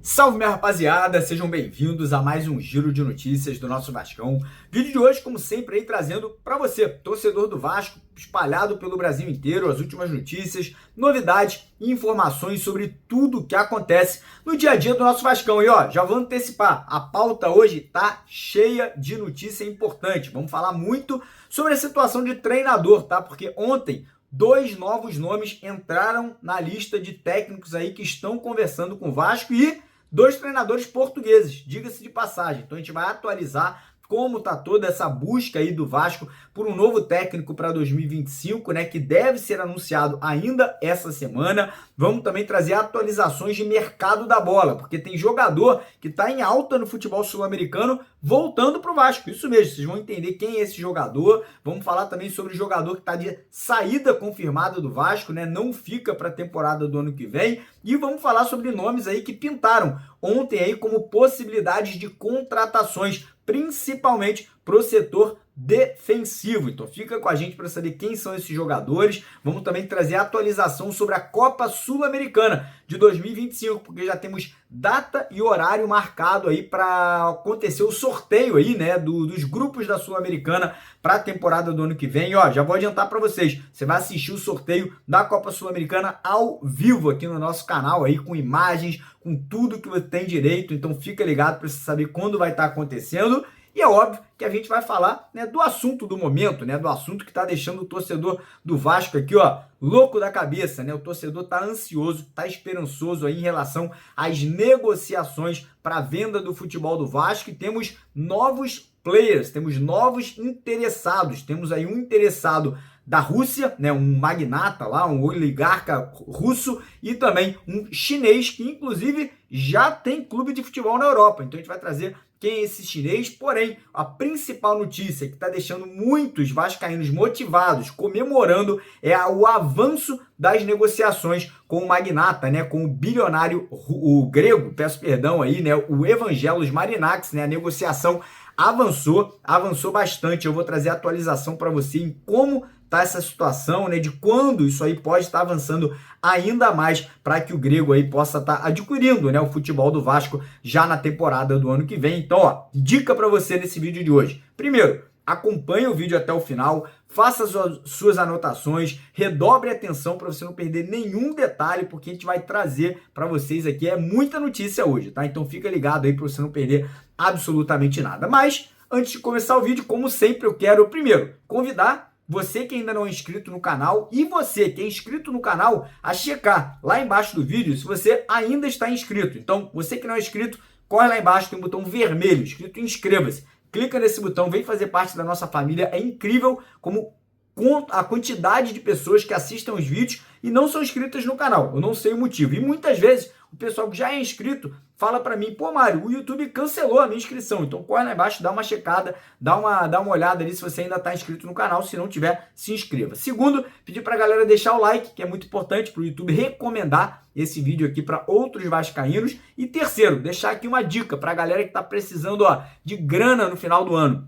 Salve, minha rapaziada, sejam bem-vindos a mais um giro de notícias do nosso Vascão. Vídeo de hoje, como sempre, aí trazendo para você, torcedor do Vasco, espalhado pelo Brasil inteiro, as últimas notícias, novidades e informações sobre tudo o que acontece no dia a dia do nosso Vascão. E ó, já vou antecipar, a pauta hoje tá cheia de notícia importante. Vamos falar muito sobre a situação de treinador, tá? Porque ontem 2 novos nomes entraram na lista de técnicos aí que estão conversando com o Vasco e 2 treinadores portugueses, diga-se de passagem. Então a gente vai atualizar como está toda essa busca aí do Vasco por um novo técnico para 2025, né, que deve ser anunciado ainda essa semana. Vamos também trazer atualizações de mercado da bola, porque tem jogador que está em alta no futebol sul-americano voltando para o Vasco. Isso mesmo, vocês vão entender quem é esse jogador. Vamos falar também sobre o jogador que está de saída confirmada do Vasco, né, não fica para a temporada do ano que vem. E vamos falar sobre nomes aí que pintaram ontem aí como possibilidades de contratações, principalmente para o setor defensivo. Então fica com a gente para saber quem são esses jogadores. Vamos também trazer atualização sobre a Copa Sul-Americana de 2025, porque já temos data e horário marcado aí para acontecer o sorteio aí, né, dos grupos da Sul-Americana para a temporada do ano que vem. E ó, já vou adiantar para vocês, você vai assistir o sorteio da Copa Sul-Americana ao vivo aqui no nosso canal aí, com imagens, com tudo que você tem direito. Então fica ligado para você saber quando vai estar acontecendo. E é óbvio que a gente vai falar, né, do assunto do momento, né, do assunto que está deixando o torcedor do Vasco aqui, ó, louco da cabeça, né? O torcedor está ansioso, está esperançoso aí em relação às negociações para a venda do futebol do Vasco, e temos novos players, temos novos interessados. Temos aí um interessado da Rússia, né, um magnata lá, um oligarca russo, e também um chinês que inclusive já tem clube de futebol na Europa. Então a gente vai trazer quem é esse chinês. Porém, a principal notícia que está deixando muitos vascaínos motivados, comemorando, é o avanço das negociações com o magnata, né, com o bilionário, o grego, peço perdão aí, né, o Evangelos Marinakis, né, a negociação avançou bastante. Eu vou trazer atualização para você em como tá essa situação, né, de quando isso aí pode estar avançando ainda mais para que o grego aí possa estar adquirindo, né, o futebol do Vasco já na temporada do ano que vem. Então, ó, dica para você nesse vídeo de hoje. Primeiro, acompanhe o vídeo até o final, faça suas anotações, redobre a atenção para você não perder nenhum detalhe, porque a gente vai trazer para vocês aqui muita notícia hoje, tá? Então fica ligado aí para você não perder absolutamente nada. Mas, antes de começar o vídeo, como sempre, eu quero primeiro convidar você que ainda não é inscrito no canal e você que é inscrito no canal a checar lá embaixo do vídeo se você ainda está inscrito. Então, você que não é inscrito, corre lá embaixo, tem um botão vermelho escrito inscreva-se. Clica nesse botão, vem fazer parte da nossa família. É incrível como a quantidade de pessoas que assistem os vídeos e não são inscritas no canal. Eu não sei o motivo. E muitas vezes o pessoal que já é inscrito fala para mim: pô, Mário, o YouTube cancelou a minha inscrição. Então corre lá embaixo, dá uma checada, dá uma olhada ali se você ainda está inscrito no canal. Se não tiver, se inscreva. Segundo, pedir para a galera deixar o like, que é muito importante para o YouTube recomendar esse vídeo aqui para outros vascaínos. E terceiro, deixar aqui uma dica para a galera que está precisando, ó, de grana no final do ano.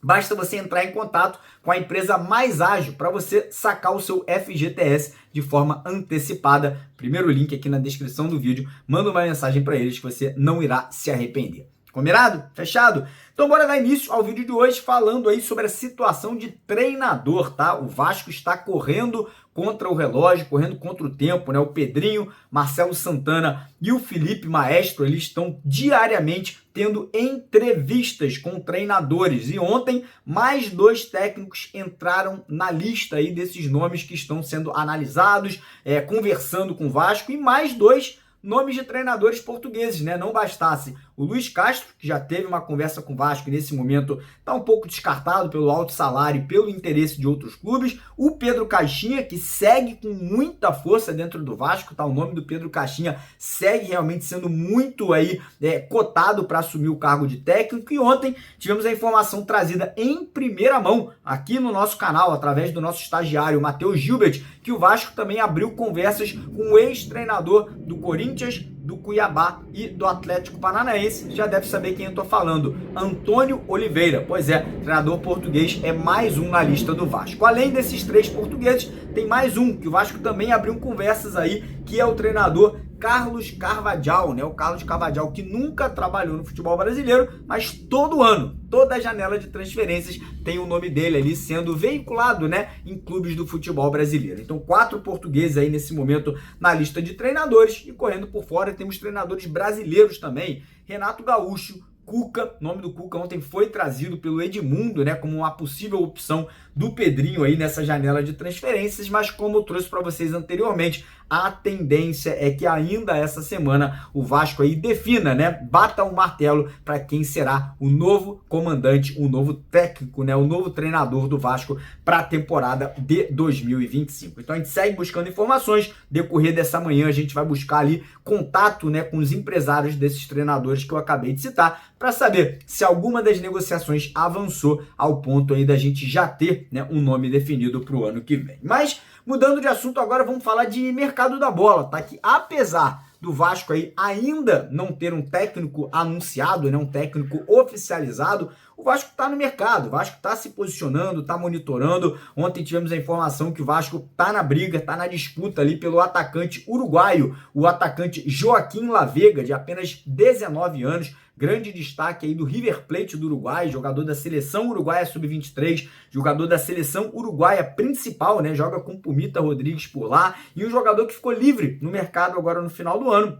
Basta você entrar em contato com a empresa Mais Ágil para você sacar o seu FGTS de forma antecipada. Primeiro link aqui na descrição do vídeo. Manda uma mensagem para eles que você não irá se arrepender. Combinado? Fechado? Então bora dar início ao vídeo de hoje falando aí sobre a situação de treinador, tá? O Vasco está correndo contra o relógio, correndo contra o tempo, né? O Pedrinho, Marcelo Santana e o Felipe Maestro, eles estão diariamente tendo entrevistas com treinadores. E ontem, mais 2 técnicos entraram na lista aí desses nomes que estão sendo analisados, conversando com o Vasco, e mais 2 nomes de treinadores portugueses, né? Não bastasse o Luiz Castro, que já teve uma conversa com o Vasco e nesse momento está um pouco descartado pelo alto salário e pelo interesse de outros clubes. O Pedro Caixinha, que segue com muita força dentro do Vasco, tá? O nome do Pedro Caixinha segue realmente sendo muito aí cotado para assumir o cargo de técnico. E ontem tivemos a informação trazida em primeira mão aqui no nosso canal, através do nosso estagiário Matheus Gilbert, que o Vasco também abriu conversas com o ex-treinador do Corinthians, do Cuiabá e do Atlético Paranaense. Já deve saber quem eu tô falando, Antônio Oliveira. Pois é, treinador português é mais um na lista do Vasco. Além desses 3 portugueses, tem mais um que o Vasco também abriu conversas aí, que é o treinador Carlos Carvalhal, né? O Carlos Carvalhal, que nunca trabalhou no futebol brasileiro, mas todo ano, toda a janela de transferências tem o nome dele ali sendo veiculado, né, em clubes do futebol brasileiro. Então, 4 portugueses aí nesse momento na lista de treinadores, e correndo por fora temos treinadores brasileiros também. Renato Gaúcho, Cuca, o nome do Cuca ontem foi trazido pelo Edmundo, né, como uma possível opção do Pedrinho aí nessa janela de transferências, mas como eu trouxe para vocês anteriormente, a tendência é que ainda essa semana o Vasco aí defina, né, bata o martelo para quem será o novo comandante, o novo técnico, né, o novo treinador do Vasco para a temporada de 2025. Então a gente segue buscando informações, decorrer dessa manhã a gente vai buscar ali contato, né, com os empresários desses treinadores que eu acabei de citar, para saber se alguma das negociações avançou ao ponto aí da gente já ter, né, um nome definido para o ano que vem. Mas, mudando de assunto agora, vamos falar de mercado da bola, tá? Que apesar do Vasco aí ainda não ter um técnico anunciado, né, um técnico oficializado, o Vasco está no mercado, o Vasco está se posicionando, está monitorando. Ontem tivemos a informação que o Vasco está na briga, está na disputa ali pelo atacante uruguaio, o atacante Joaquim Lavega, de apenas 19 anos, grande destaque aí do River Plate do Uruguai, jogador da seleção uruguaia sub-23, jogador da seleção uruguaia principal, né? Joga com Pumita Rodrigues por lá, e um jogador que ficou livre no mercado agora no final do ano.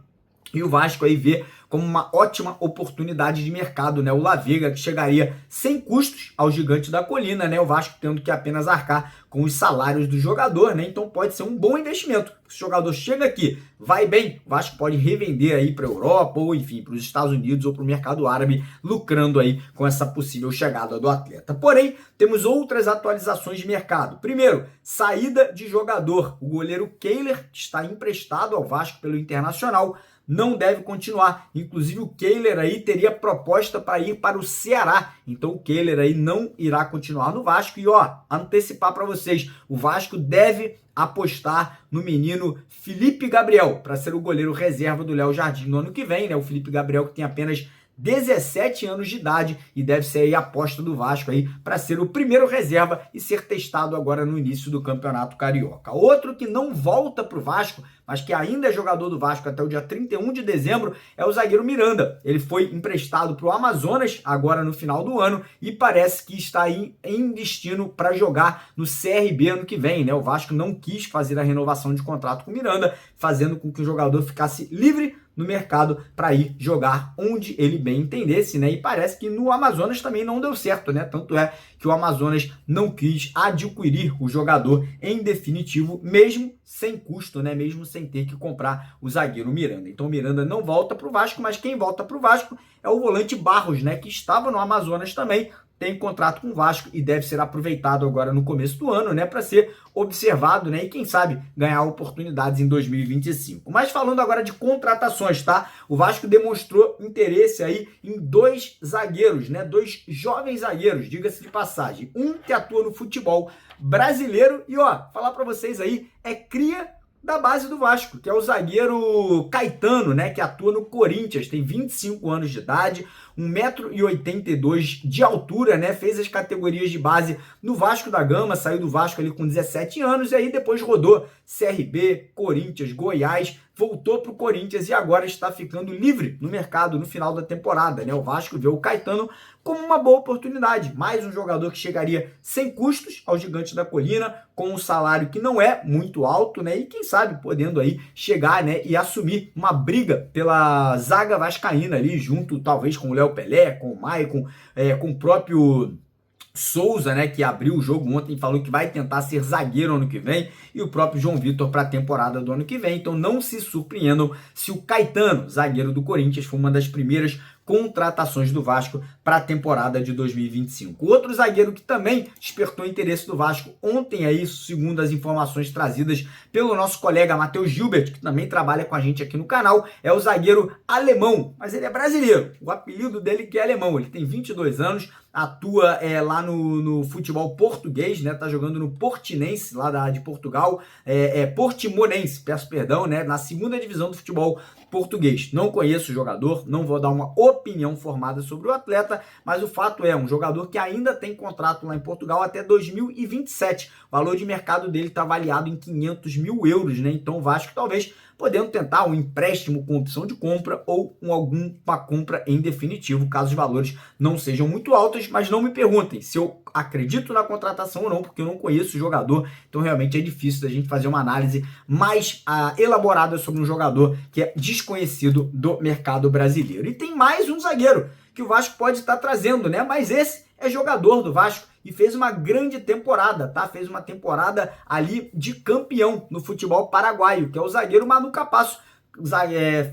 E o Vasco aí vê como uma ótima oportunidade de mercado, né? O Lavega, que chegaria sem custos ao Gigante da Colina, né? O Vasco tendo que apenas arcar com os salários do jogador, né? Então pode ser um bom investimento. Se o jogador chega aqui, vai bem, o Vasco pode revender aí para a Europa ou, enfim, para os Estados Unidos ou para o mercado árabe, lucrando aí com essa possível chegada do atleta. Porém, temos outras atualizações de mercado. Primeiro, saída de jogador. O goleiro Kehler, que está emprestado ao Vasco pelo Internacional, não deve continuar. Inclusive o Kehler aí teria proposta para ir para o Ceará. Então o Kehler aí não irá continuar no Vasco. E ó, antecipar para vocês, o Vasco deve apostar no menino Felipe Gabriel para ser o goleiro reserva do Léo Jardim no ano que vem, né? O Felipe Gabriel, que tem apenas 17 anos de idade, e deve ser aí a aposta do Vasco aí para ser o primeiro reserva e ser testado agora no início do Campeonato Carioca. Outro que não volta para o Vasco, mas que ainda é jogador do Vasco até o dia 31 de dezembro, é o zagueiro Miranda. Ele foi emprestado para o Amazonas agora no final do ano e parece que está aí em destino para jogar no CRB ano que vem, né? O Vasco não quis fazer a renovação de contrato com o Miranda, fazendo com que o jogador ficasse livre no mercado para ir jogar onde ele bem entendesse, né? E parece que no Amazonas também não deu certo, né? Tanto é que o Amazonas não quis adquirir o jogador em definitivo, mesmo sem custo, né? Mesmo sem ter que comprar o zagueiro Miranda. Então o Miranda não volta para o Vasco, mas quem volta para o Vasco é o volante Barros, né? Que estava no Amazonas também, tem contrato com o Vasco e deve ser aproveitado agora no começo do ano, né, para ser observado, né, e quem sabe ganhar oportunidades em 2025. Mas falando agora de contratações, tá? O Vasco demonstrou interesse aí em 2 zagueiros, né, 2 jovens zagueiros, diga-se de passagem. Um que atua no futebol brasileiro e, ó, falar para vocês aí, é cria da base do Vasco, que é o zagueiro Caetano, né, que atua no Corinthians, tem 25 anos de idade, 1,82 m de altura, né, fez as categorias de base no Vasco da Gama, saiu do Vasco ali com 17 anos, e aí depois rodou CRB, Corinthians, Goiás, voltou para o Corinthians e agora está ficando livre no mercado no final da temporada, né? O Vasco vê o Caetano como uma boa oportunidade, mais um jogador que chegaria sem custos ao Gigante da Colina, com um salário que não é muito alto, né? E quem sabe podendo aí chegar, né, e assumir uma briga pela zaga vascaína ali, junto talvez com o Léo Pelé, com o Maicon, com o próprio Souza, né, que abriu o jogo ontem e falou que vai tentar ser zagueiro ano que vem, e o próprio João Vitor para a temporada do ano que vem. Então não se surpreendam se o Caetano, zagueiro do Corinthians, for uma das primeiras contratações do Vasco para a temporada de 2025. Outro zagueiro que também despertou interesse do Vasco ontem aí, segundo as informações trazidas pelo nosso colega Matheus Gilbert, que também trabalha com a gente aqui no canal, é o zagueiro alemão, mas ele é brasileiro. O apelido dele que é alemão, ele tem 22 anos, atua lá no futebol português, né? Tá jogando no Portimonense, lá de Portugal, Portimonense, peço perdão, né? Na segunda divisão do futebol português. Não conheço o jogador, não vou dar uma opinião formada sobre o atleta, mas o fato é um jogador que ainda tem contrato lá em Portugal até 2027. O valor de mercado dele está avaliado em 500 mil euros, né? Então o Vasco talvez podendo tentar um empréstimo com opção de compra ou alguma compra em definitivo, caso os valores não sejam muito altos, mas não me perguntem se eu acredito na contratação ou não, porque eu não conheço o jogador, então realmente é difícil da gente fazer uma análise mais elaborada sobre um jogador que é desconhecido do mercado brasileiro. E tem mais um zagueiro que o Vasco pode estar trazendo, né? Mas esse é jogador do Vasco e fez uma grande temporada, tá? Fez uma temporada ali de campeão no futebol paraguaio, que é o zagueiro Manu Capasso.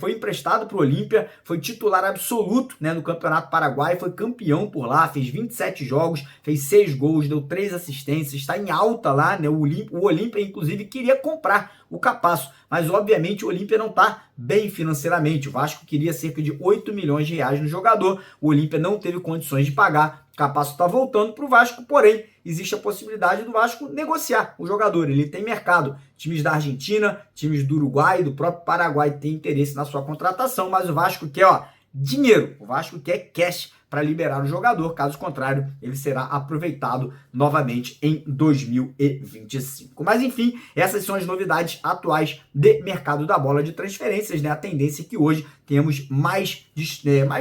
Foi emprestado para o Olímpia, foi titular absoluto, né, no Campeonato Paraguaio, foi campeão por lá, fez 27 jogos, fez 6 gols, deu 3 assistências, está em alta lá, né? O Olímpia, inclusive, queria comprar o Capasso, mas obviamente o Olímpia não está bem financeiramente. O Vasco queria cerca de 8 milhões de reais no jogador, o Olímpia não teve condições de pagar. O Capasso está voltando para o Vasco, porém, existe a possibilidade do Vasco negociar o jogador. Ele tem mercado. Times da Argentina, times do Uruguai, do próprio Paraguai têm interesse na sua contratação, mas o Vasco quer dinheiro. O Vasco quer cash para liberar o jogador, caso contrário, ele será aproveitado novamente em 2025. Mas enfim, essas são as novidades atuais de mercado da bola de transferências, né? A tendência é que hoje temos mais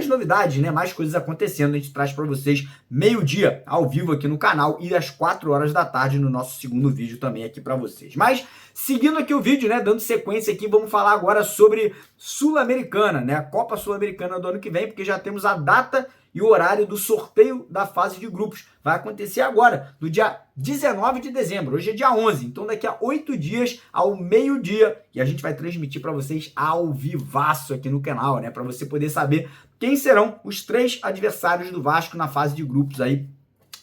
novidades, né? Mais coisas acontecendo. A gente traz para vocês meio-dia ao vivo aqui no canal e às 4 horas da tarde no nosso segundo vídeo também aqui para vocês. Mas seguindo aqui o vídeo, né? Dando sequência aqui, vamos falar agora sobre Sul-Americana, né? A Copa Sul-Americana do ano que vem, porque já temos a data e o horário do sorteio da fase de grupos. Vai acontecer agora, no dia 19 de dezembro. Hoje é dia 11, então daqui a 8 dias, ao meio-dia, e a gente vai transmitir para vocês ao vivaço aqui no canal, né? Para você poder saber quem serão os 3 adversários do Vasco na fase de grupos aí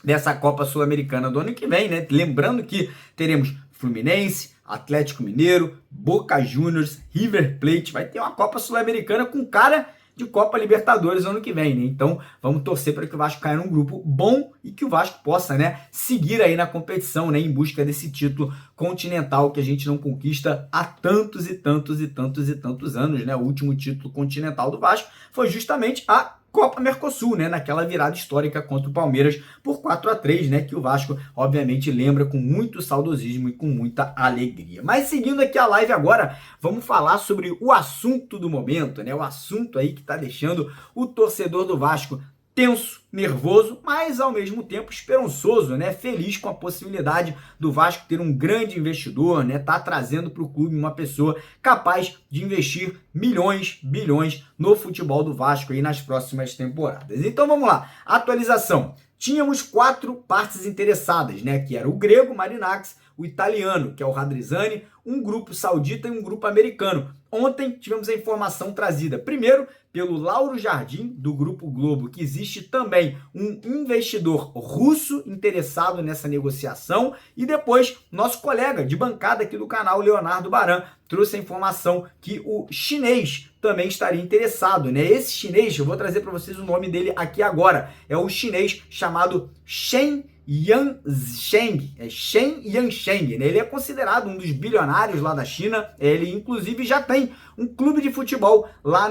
dessa Copa Sul-Americana do ano que vem, né? Lembrando que teremos Fluminense, Atlético Mineiro, Boca Juniors, River Plate. Vai ter uma Copa Sul-Americana com cara de Copa Libertadores ano que vem, né? Então vamos torcer para que o Vasco caia num grupo bom e que o Vasco possa, né, seguir aí na competição, né, em busca desse título continental que a gente não conquista há tantos e tantos e tantos e tantos anos, né? O último título continental do Vasco foi justamente a Copa Mercosul, né, naquela virada histórica contra o Palmeiras por 4-3, né, que o Vasco obviamente lembra com muito saudosismo e com muita alegria. Mas seguindo aqui a live agora, vamos falar sobre o assunto do momento, né, o assunto aí que tá deixando o torcedor do Vasco tenso, nervoso, mas ao mesmo tempo esperançoso, né? Feliz com a possibilidade do Vasco ter um grande investidor, né? Tá trazendo para o clube uma pessoa capaz de investir milhões, bilhões no futebol do Vasco aí nas próximas temporadas. Então vamos lá, atualização. Tínhamos 4 partes interessadas, né? Que era o grego Marinax, o italiano, que é o Radrizzani, um grupo saudita e um grupo americano. Ontem tivemos a informação trazida, primeiro, pelo Lauro Jardim, do Grupo Globo, que existe também um investidor russo interessado nessa negociação, e depois nosso colega de bancada aqui do canal, Leonardo Baran, trouxe a informação que o chinês também estaria interessado, né? Esse chinês, eu vou trazer para vocês o nome dele aqui agora, é o chinês chamado Shen Yansheng, Shen Yansheng, né? Ele é considerado um dos bilionários lá da China, ele inclusive já tem um clube de futebol lá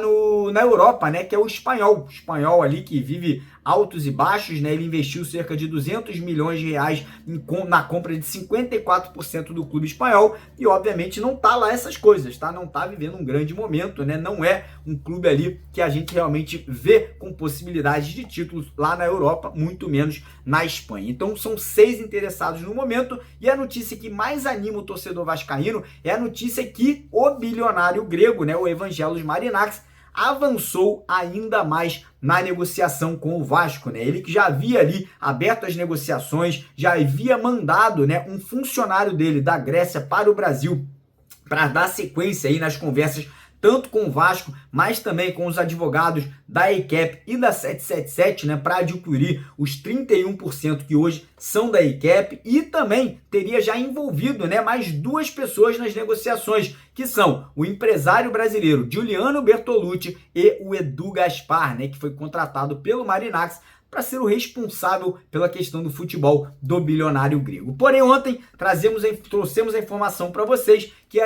na Europa, né? Que é o Espanhol ali que vive altos e baixos, né? Ele investiu cerca de 200 milhões de reais na compra de 54% do clube espanhol e obviamente não tá lá essas coisas, tá? Não tá vivendo um grande momento, né? Não é um clube ali que a gente realmente vê com possibilidades de títulos lá na Europa, muito menos na Espanha. Então são 6 interessados no momento e a notícia que mais anima o torcedor vascaíno é a notícia que o bilionário grego, né? O Evangelos Marinax, avançou ainda mais na negociação com o Vasco, né? Ele que já havia ali aberto as negociações, já havia mandado, né, um funcionário dele da Grécia para o Brasil para dar sequência aí nas conversas tanto com o Vasco, mas também com os advogados da EICAP e da 777, né, para adquirir os 31% que hoje são da EICAP, e também teria já envolvido, né, mais duas pessoas nas negociações, que são o empresário brasileiro Giuliano Bertolucci e o Edu Gaspar, né, que foi contratado pelo Marinacks para ser o responsável pela questão do futebol do bilionário grego. Porém, ontem trouxemos a informação para vocês que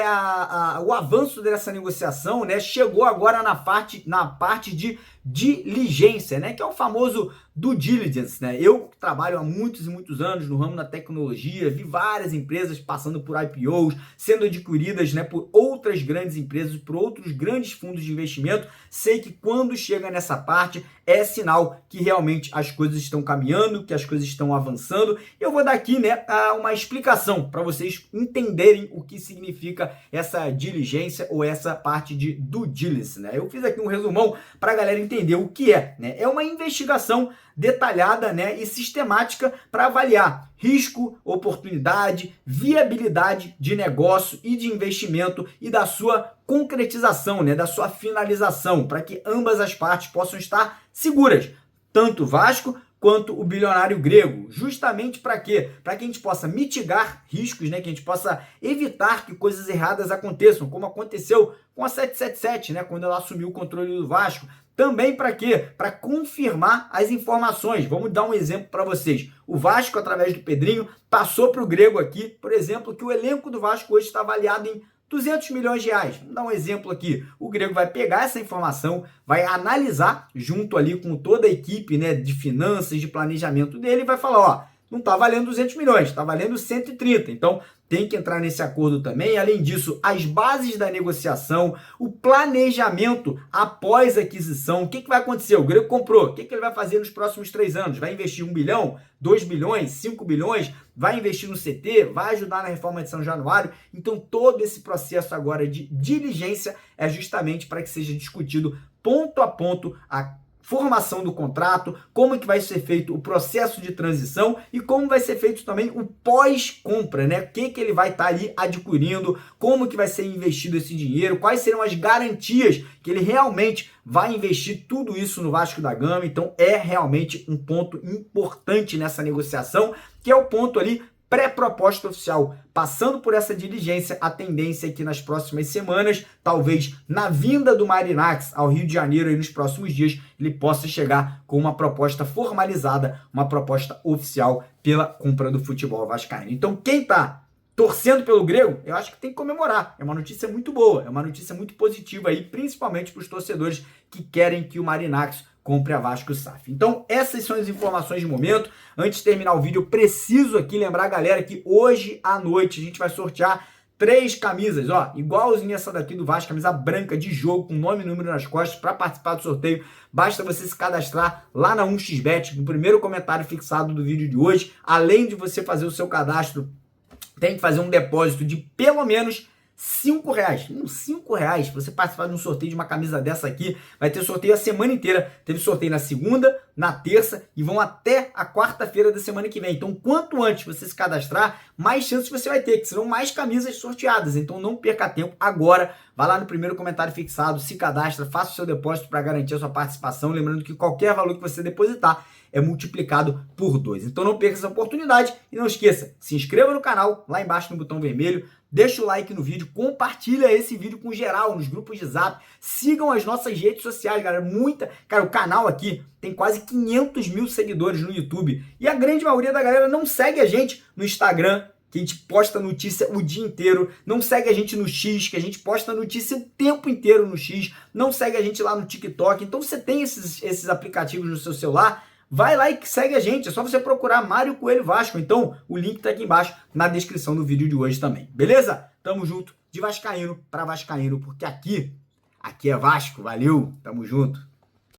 o avanço dessa negociação, né, chegou agora na parte de diligência, né, que é o famoso due diligence, né? Eu trabalho há muitos e muitos anos no ramo da tecnologia, vi várias empresas passando por IPOs, sendo adquiridas, né, por outras grandes empresas, por outros grandes fundos de investimento. Sei que quando chega nessa parte é sinal que realmente as coisas estão caminhando, que as coisas estão avançando. Eu vou dar aqui, né, uma explicação para vocês entenderem o que significa essa diligência ou essa parte de due diligence, né? Eu fiz aqui um resumão para a galera entender o que é, né? É uma investigação detalhada, né, e sistemática para avaliar risco, oportunidade, viabilidade de negócio e de investimento e da sua concretização, né, da sua finalização, para que ambas as partes possam estar seguras, tanto o Vasco quanto o bilionário grego. Justamente para quê? Para que a gente possa mitigar riscos, né, que a gente possa evitar que coisas erradas aconteçam, como aconteceu com a 777, né, quando ela assumiu o controle do Vasco. Também para quê? Para confirmar as informações. Vamos dar um exemplo para vocês. O Vasco, através do Pedrinho, passou para o grego aqui, por exemplo, que o elenco do Vasco hoje está avaliado em 200 milhões de reais. Vamos dar um exemplo aqui. O grego vai pegar essa informação, vai analisar junto ali com toda a equipe, né, de finanças, de planejamento dele, e vai falar, ó, não está valendo 200 milhões, está valendo 130. Então, tem que entrar nesse acordo também. Além disso, as bases da negociação, o planejamento após a aquisição. O que vai acontecer? O grego comprou. O que ele vai fazer nos próximos 3 anos? Vai investir 1 bilhão, 2 bilhões, 5 bilhões? Vai investir no CT? Vai ajudar na reforma de São Januário? Então, todo esse processo agora de diligência é justamente para que seja discutido ponto a ponto a formação do contrato, como que vai ser feito o processo de transição e como vai ser feito também o pós-compra, né? O que ele vai estar ali adquirindo, como que vai ser investido esse dinheiro, quais serão as garantias que ele realmente vai investir tudo isso no Vasco da Gama. Então é realmente um ponto importante nessa negociação, que é o ponto ali pré-proposta oficial. Passando por essa diligência, a tendência é que nas próximas semanas, talvez na vinda do Marinacks ao Rio de Janeiro e nos próximos dias, ele possa chegar com uma proposta formalizada, uma proposta oficial pela compra do futebol vascaíno. Então, quem está torcendo pelo grego, eu acho que tem que comemorar. É uma notícia muito boa, é uma notícia muito positiva aí, principalmente para os torcedores que querem que o Marinacks compre a Vasco SAF. Então, essas são as informações de momento. Antes de terminar o vídeo, eu preciso aqui lembrar a galera que hoje à noite a gente vai sortear 3 camisas, ó, igualzinho essa daqui do Vasco, camisa branca de jogo com nome e número nas costas. Para participar do sorteio, basta você se cadastrar lá na 1xBet, no primeiro comentário fixado do vídeo de hoje. Além de você fazer o seu cadastro, tem que fazer um depósito de pelo menos R$5. R$5, pra você participar de um sorteio de uma camisa dessa aqui. Vai ter sorteio a semana inteira. Teve sorteio na segunda, na terça e vão até a quarta-feira da semana que vem. Então, quanto antes você se cadastrar, mais chances você vai ter, que serão mais camisas sorteadas. Então, não perca tempo agora. Vai lá no primeiro comentário fixado, se cadastra, faça o seu depósito para garantir a sua participação. Lembrando que qualquer valor que você depositar é multiplicado por 2. Então, não perca essa oportunidade e não esqueça, se inscreva no canal, lá embaixo no botão vermelho. Deixa o like no vídeo, compartilha esse vídeo com geral, nos grupos de zap. Sigam as nossas redes sociais, galera. Cara, o canal aqui tem quase 500 mil seguidores no YouTube. E a grande maioria da galera não segue a gente no Instagram, que a gente posta notícia o dia inteiro. Não segue a gente no X, que a gente posta notícia o tempo inteiro no X. Não segue a gente lá no TikTok. Então você tem esses aplicativos no seu celular. Vai lá e segue a gente, é só você procurar Mário Coelho Vasco. Então, o link tá aqui embaixo na descrição do vídeo de hoje também. Beleza? Tamo junto, de vascaíno para vascaíno, porque aqui é Vasco. Valeu, tamo junto.